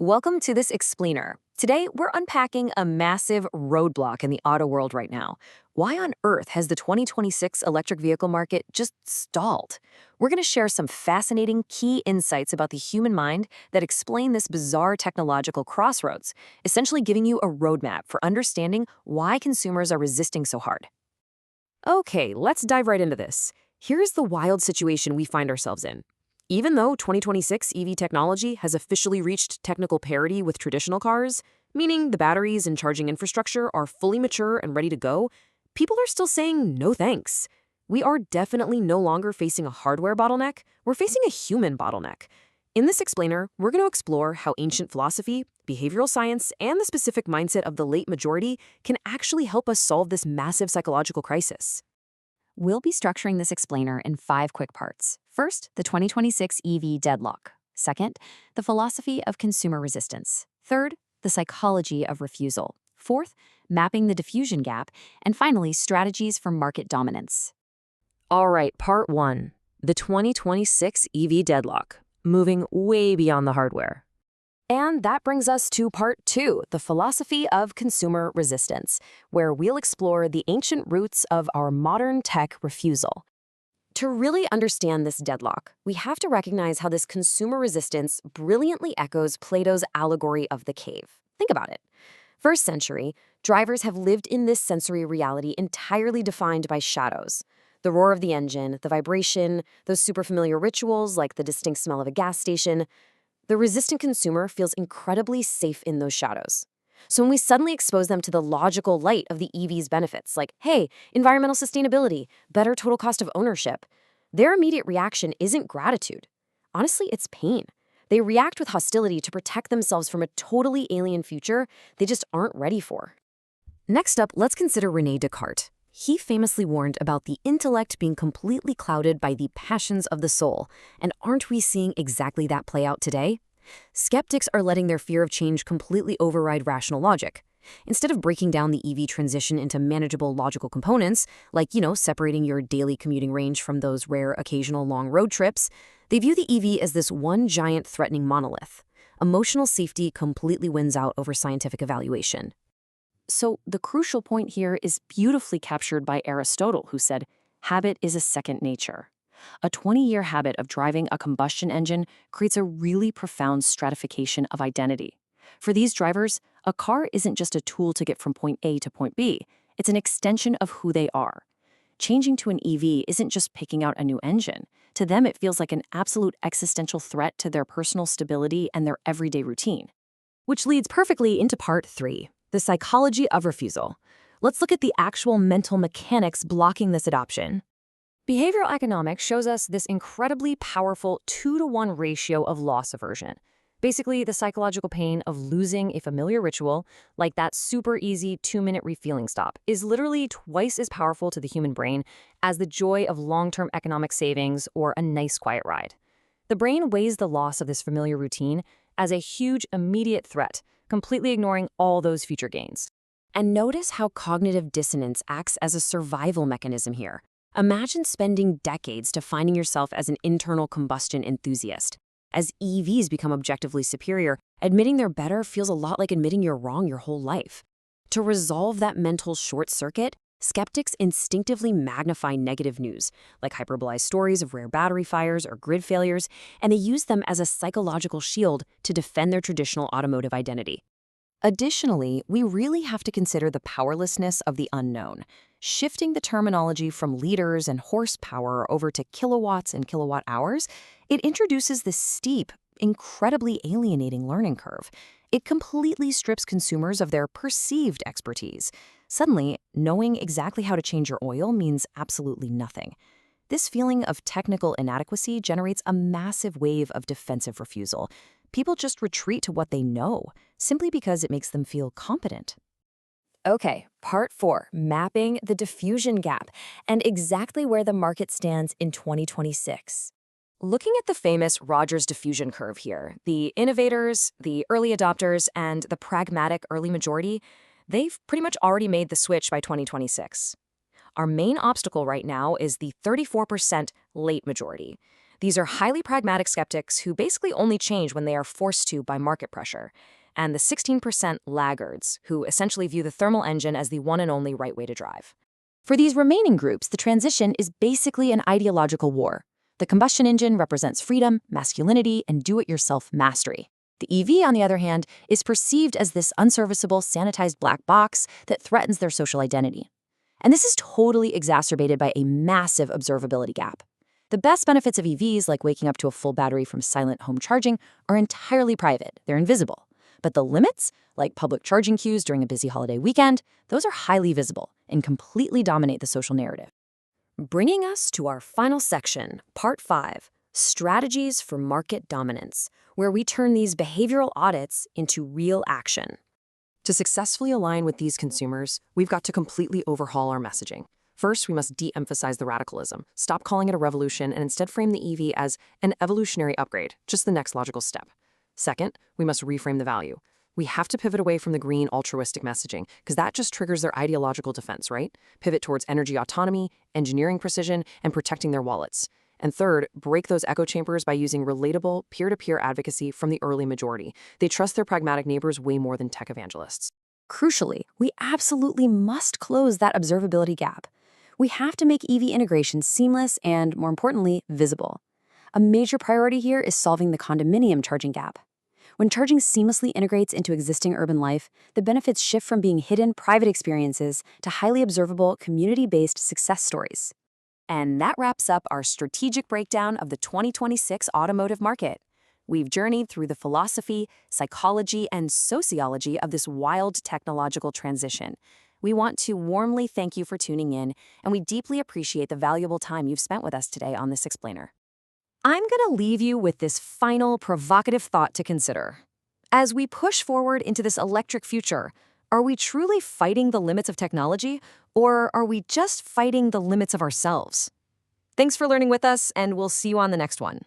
Welcome to this explainer. Today, we're unpacking a massive roadblock in the auto world right now. Why on earth has the 2026 electric vehicle market just stalled? We're going to share some fascinating key insights about the human mind that explain this bizarre technological crossroads, essentially giving you a roadmap for understanding why consumers are resisting so hard. Okay, let's dive right into this. Here's the wild situation we find ourselves in. Even though 2026 EV technology has officially reached technical parity with traditional cars, meaning the batteries and charging infrastructure are fully mature and ready to go, people are still saying no thanks. We are definitely no longer facing a hardware bottleneck, we're facing a human bottleneck. In this explainer, we're going to explore how ancient philosophy, behavioral science, and the specific mindset of the late majority can actually help us solve this massive psychological crisis. We'll be structuring this explainer in 5 quick parts. First, the 2026 EV deadlock. Second, the philosophy of consumer resistance. Third, the psychology of refusal. Fourth, mapping the diffusion gap. And finally, strategies for market dominance. All right, part 1, the 2026 EV deadlock, moving way beyond the hardware. And that brings us to part 2, the philosophy of consumer resistance, where we'll explore the ancient roots of our modern tech refusal. To really understand this deadlock, we have to recognize how this consumer resistance brilliantly echoes Plato's allegory of the cave. Think about it. First century, drivers have lived in this sensory reality entirely defined by shadows. The roar of the engine, the vibration, those super familiar rituals like the distinct smell of a gas station. The resistant consumer feels incredibly safe in those shadows. So when we suddenly expose them to the logical light of the EV's benefits, like, hey, environmental sustainability, better total cost of ownership, their immediate reaction isn't gratitude. Honestly, it's pain. They react with hostility to protect themselves from a totally alien future they just aren't ready for. Next up, let's consider René Descartes. He famously warned about the intellect being completely clouded by the passions of the soul. And aren't we seeing exactly that play out today? Skeptics are letting their fear of change completely override rational logic. Instead of breaking down the EV transition into manageable logical components, like, separating your daily commuting range from those rare occasional long road trips, they view the EV as this one giant threatening monolith. Emotional safety completely wins out over scientific evaluation. So the crucial point here is beautifully captured by Aristotle, who said, habit is a second nature. A 20-year habit of driving a combustion engine creates a really profound stratification of identity. For these drivers, a car isn't just a tool to get from point A to point B, it's an extension of who they are. Changing to an EV isn't just picking out a new engine. To them, it feels like an absolute existential threat to their personal stability and their everyday routine. Which leads perfectly into part 3. The psychology of refusal. Let's look at the actual mental mechanics blocking this adoption. Behavioral economics shows us this incredibly powerful 2-to-1 ratio of loss aversion. Basically, the psychological pain of losing a familiar ritual, like that super easy 2-minute refueling stop, is literally twice as powerful to the human brain as the joy of long-term economic savings or a nice quiet ride. The brain weighs the loss of this familiar routine as a huge immediate threat, completely ignoring all those future gains. And notice how cognitive dissonance acts as a survival mechanism here. Imagine spending decades defining yourself as an internal combustion enthusiast. As EVs become objectively superior, admitting they're better feels a lot like admitting you're wrong your whole life. To resolve that mental short circuit, skeptics instinctively magnify negative news, like hyperbolized stories of rare battery fires or grid failures, and they use them as a psychological shield to defend their traditional automotive identity. Additionally, we really have to consider the powerlessness of the unknown. Shifting the terminology from liters and horsepower over to kilowatts and kilowatt hours, it introduces this steep, incredibly alienating learning curve. It completely strips consumers of their perceived expertise. Suddenly, knowing exactly how to change your oil means absolutely nothing. This feeling of technical inadequacy generates a massive wave of defensive refusal. People just retreat to what they know, simply because it makes them feel competent. Okay, part 4, mapping the diffusion gap and exactly where the market stands in 2026. Looking at the famous Rogers diffusion curve here, the innovators, the early adopters, and the pragmatic early majority, they've pretty much already made the switch by 2026. Our main obstacle right now is the 34% late majority. These are highly pragmatic skeptics who basically only change when they are forced to by market pressure. And the 16% laggards, who essentially view the thermal engine as the one and only right way to drive. For these remaining groups, the transition is basically an ideological war. The combustion engine represents freedom, masculinity, and do-it-yourself mastery. The EV, on the other hand, is perceived as this unserviceable, sanitized black box that threatens their social identity. And this is totally exacerbated by a massive observability gap. The best benefits of EVs, like waking up to a full battery from silent home charging, are entirely private. They're invisible. But the limits, like public charging queues during a busy holiday weekend, those are highly visible and completely dominate the social narrative. Bringing us to our final section, Part 5, Strategies for Market Dominance, where we turn these behavioral audits into real action. To successfully align with these consumers, we've got to completely overhaul our messaging. First, we must de-emphasize the radicalism, stop calling it a revolution, and instead frame the EV as an evolutionary upgrade, just the next logical step. Second, we must reframe the value. We have to pivot away from the green altruistic messaging, because that just triggers their ideological defense, right? Pivot towards energy autonomy, engineering precision, and protecting their wallets. And third, break those echo chambers by using relatable, peer-to-peer advocacy from the early majority. They trust their pragmatic neighbors way more than tech evangelists. Crucially, we absolutely must close that observability gap. We have to make EV integration seamless and, more importantly, visible. A major priority here is solving the condominium charging gap. When charging seamlessly integrates into existing urban life, the benefits shift from being hidden private experiences to highly observable, community-based success stories. And that wraps up our strategic breakdown of the 2026 automotive market. We've journeyed through the philosophy, psychology, and sociology of this wild technological transition. We want to warmly thank you for tuning in, and we deeply appreciate the valuable time you've spent with us today on this explainer. I'm going to leave you with this final provocative thought to consider. As we push forward into this electric future, are we truly fighting the limits of technology, or are we just fighting the limits of ourselves? Thanks for learning with us, and we'll see you on the next one.